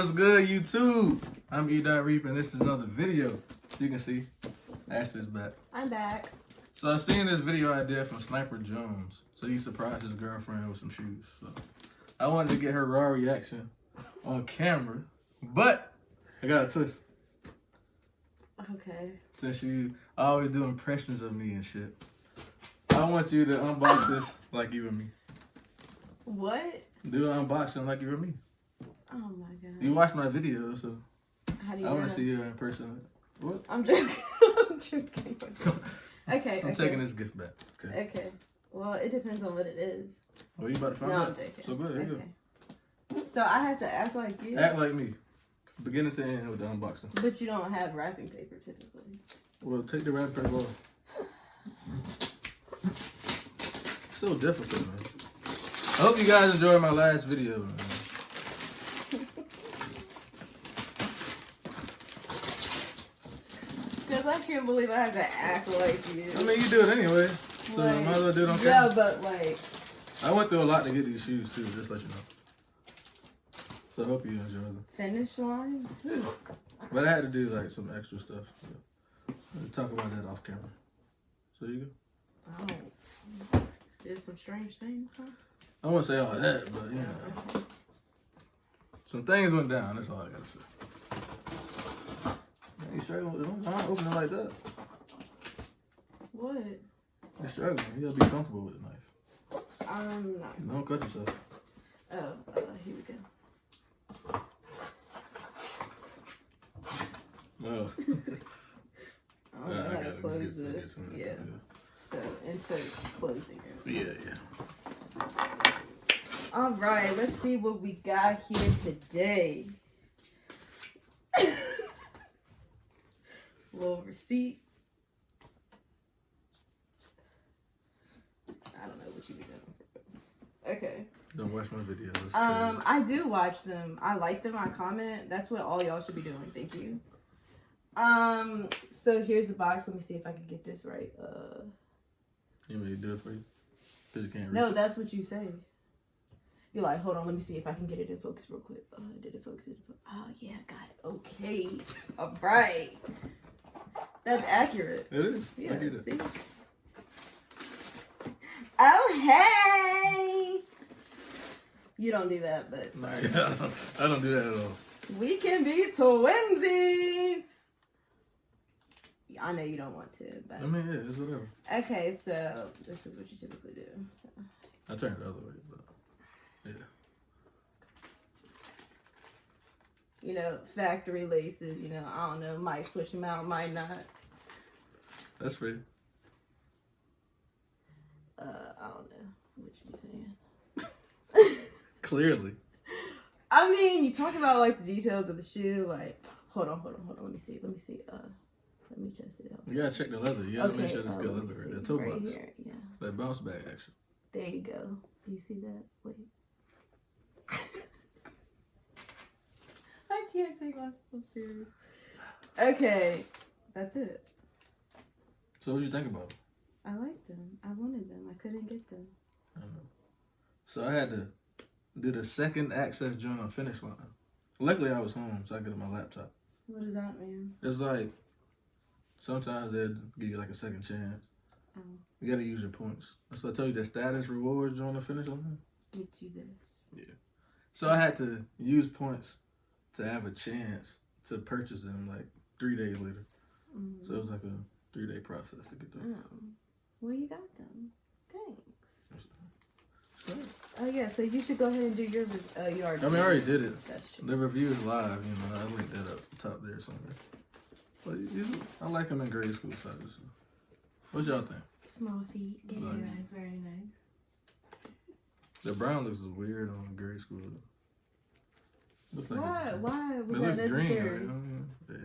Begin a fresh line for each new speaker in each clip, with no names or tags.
What's good, YouTube? I'm E.Reap, and this is another video. You can see Ashley's back.
I'm back.
So I seen this video idea from Sniper Jones. So he surprised his girlfriend with some shoes. So I wanted to get her raw reaction on camera, but I got a twist.
Okay.
Since you always do impressions of me and shit, I want you to unbox this like you were me.
What?
Do an unboxing like you were me.
Oh my god.
You watched my video, so
how do you
I want to see you in person. What?
I'm joking. I'm joking. Okay.
I'm taking this gift back. Okay.
Okay. Well, it depends on what it is.
Well, you about to find
no,
out.
I'm joking.
So good. There you
go. So I have to act like you?
Act like me. Beginning to end with the unboxing.
But you don't have wrapping paper typically.
Well, take the wrapping paper off. So difficult, man. I hope you guys enjoyed my last video, man.
Because I can't believe I have to act like you.
I mean, you do it anyway. So
like,
I might as well do it on camera.
Yeah, but like...
I went through a lot to get these shoes, too, just to let you know. So I hope you enjoy them.
Finish line?
Yeah. But I had to do, like, some extra stuff. So we'll talk about that off camera. So you go.
Oh. Did some strange things, huh?
I won't say all that, but, you know. Some things went down, that's all I gotta say. Man, you struggling? Don't mind opening it like that.
What?
You're struggling. You gotta be comfortable with the knife.
I'm not.
Don't cut yourself.
Oh, here we go.
No.
I don't know how to close this. Yeah. So, insert closing.
Yeah.
All right, let's see what we got here today. Little receipt. I don't know what you be doing. Okay.
Don't watch my videos.
I do watch them. I like them. I comment. That's what all y'all should be doing. Thank you. So here's the box. Let me see if I can get this right.
You want me to do it for you? Because you can't reach.
No, that's what you say. You're like, hold on, let me see if I can get it in focus real quick. Did it focus? Oh, yeah, got it. Okay. All right. That's accurate.
It is.
Yeah,
I
see? Oh, hey! You don't do that, but sorry.
Yeah, I don't do that at all.
We can be twinsies! I know you don't want to, but...
I mean, yeah, it's whatever.
Okay, so this is what you typically do. So.
I turned the other way, but... Yeah.
You know, factory laces, you know, I don't know, might switch them out, might not.
That's free.
I don't know what you be saying.
Clearly.
I mean, you talk about, like, the details of the shoe, like, hold on, let me see, let me test it out.
You gotta check the leather. You gotta make sure it's good leather. The toe
right
box.
here, yeah.
That bounce back action.
There you go. Do you see that? Wait. I can't take myself serious. Okay, that's it.
So what do you think about it?
I like them. I wanted them. I couldn't get them.
I don't know. So I had to do the second access joint on Finish Line. Luckily I was home, so I got my laptop.
What does that mean?
It's like, sometimes they'll give you like a second chance.
Oh.
You gotta use your points. So I told you that status rewards joint on Finish Line.
Get you this.
Yeah. So I had to use points to have a chance to purchase them like 3 days later.
Mm.
So it was like a 3-day process to get them.
Oh. Well, you got them. Thanks.
So,
Oh, yeah, so you should go ahead and do your
I mean, I already did it.
That's true.
The review is live, you know. I linked that up top there somewhere. But I like them in grade school sizes. So. What's y'all think?
Small feet.
Very nice, very nice.
The brown looks weird on grade school. Looks like
Why? Was
it
that
looks
necessary?
green. Yeah.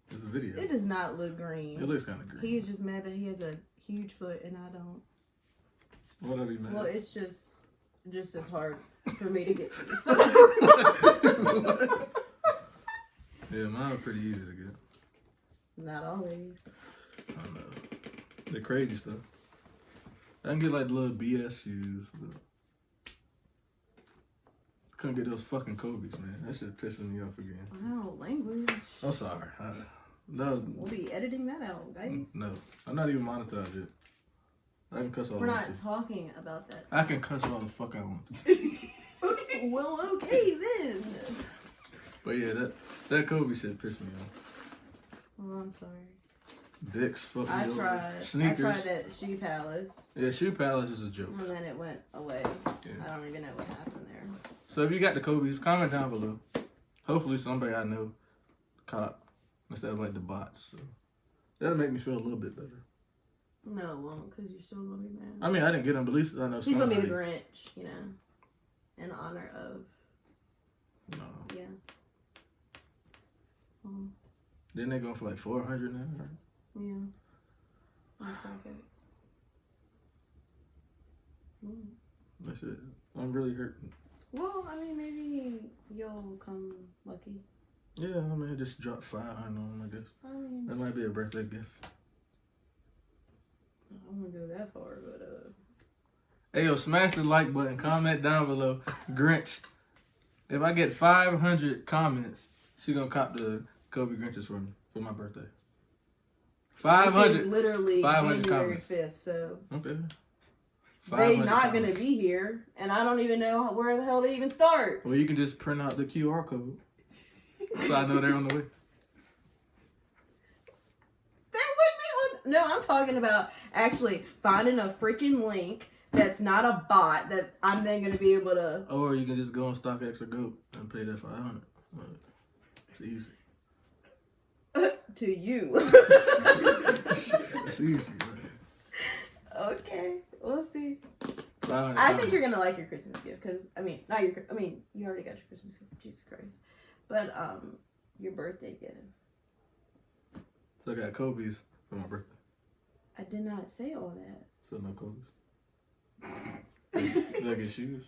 It's a video.
It does not look green.
It looks kind of green.
He is just mad that he has a huge foot and I don't.
Whatever you mad.
Well, it's just as hard for me to get to. So.
Yeah, mine are pretty easy to get.
Not always.
I don't know. The crazy stuff. I can get like little BS shoes. couldn't get those fucking Kobe's, man. That shit pissing me off again.
Wow, language.
I'm sorry. No.
We'll be editing that out, guys.
No. I'm not even monetized yet. I can cuss all
We're
I
not
want to.
talking about that.
I can cuss all the fuck I want.
Well, okay then.
But yeah, that Kobe shit pissed me off.
Well, I'm sorry.
Dicks, fuck me
I
over.
tried.
Sneakers.
I tried at Shoe Palace.
Yeah, Shoe Palace is a joke.
And then it went away.
Yeah.
I don't even know what happened there.
So if you got the Kobe's, comment down below. Hopefully somebody I know cop instead of like the bots. So that'll make me feel a little bit better.
No, it won't, because you're still going to be mad.
I mean, I didn't get him, but at least I know
He's
somebody.
going to be the Grinch, you know, in honor of.
No.
Yeah. Well,
Then they going for like 400 now. Right?
yeah. On circuits.
That's it. I'm really hurting.
Well, I mean, maybe you'll come lucky.
Yeah, I mean, just drop 500 on him, I guess.
I mean,
That might be a birthday gift.
I won't go that far, but
Hey, yo, smash the like button. Comment down below. Grinch. If I get 500 comments, she gonna cop the Kobe Grinches for me for my birthday. 500.
which is literally
500
January
comments.
5th, so
Okay.
they
500
not
comments.
gonna be here, and I don't even know where the hell to even start.
Well, you can just print out the QR code, so I know they're on the way.
That would be no. I'm talking about actually finding a freaking link that's not a bot that I'm then gonna be able to.
Or you can just go on StockX or Go and pay that 500. It's easy.
To you.
It's easy. Man.
Okay, we'll see.
500
I think you're
comments.
gonna like your Christmas gift because not your. I mean, you already got your Christmas gift. Jesus Christ, but your birthday gift.
So I got Kobe's for my birthday.
I did not say all that.
So no Kobe's. Did I get shoes?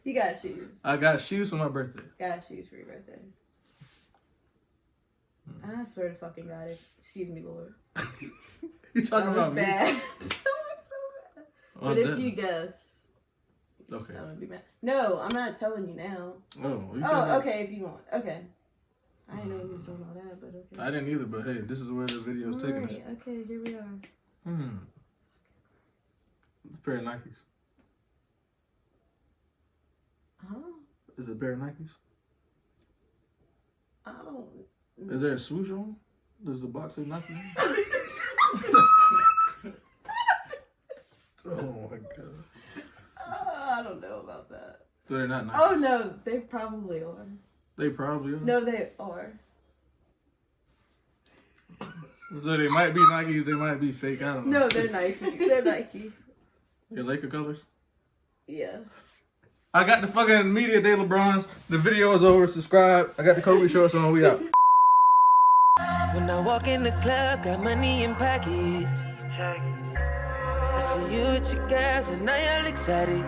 You got shoes.
I got shoes for my birthday.
Got shoes for your birthday. I swear to fucking God, excuse me, Lord.
You talking
That was
about me?
bad. That was so bad.
Oh,
But if
damn.
you guess,
Okay.
I would be mad. No, I'm not telling you now.
Oh, you
Oh,
said that.
okay, if you want. Okay. I didn't know you was doing all that, but okay.
I didn't either, but hey, this is where the video's taking us.
Alright, okay, here we are.
A pair of Nikes.
Huh?
Is it a pair of Nikes?
I don't.
Is there a swoosh on? Does the box say Nike? Oh my god.
I don't know about that.
So they're not Nikes.
Oh no, they probably are.
They probably are.
No, they are.
So they might be Nikes, they might be fake. I don't know.
No, they're Nike. They're Nike.
Your Laker colors?
Yeah.
I got the fucking Media Day LeBrons. The video is over. Subscribe. I got the Kobe shorts on. We out.
When I walk in the club, got money in pockets. I see you with your girls and now you're excited.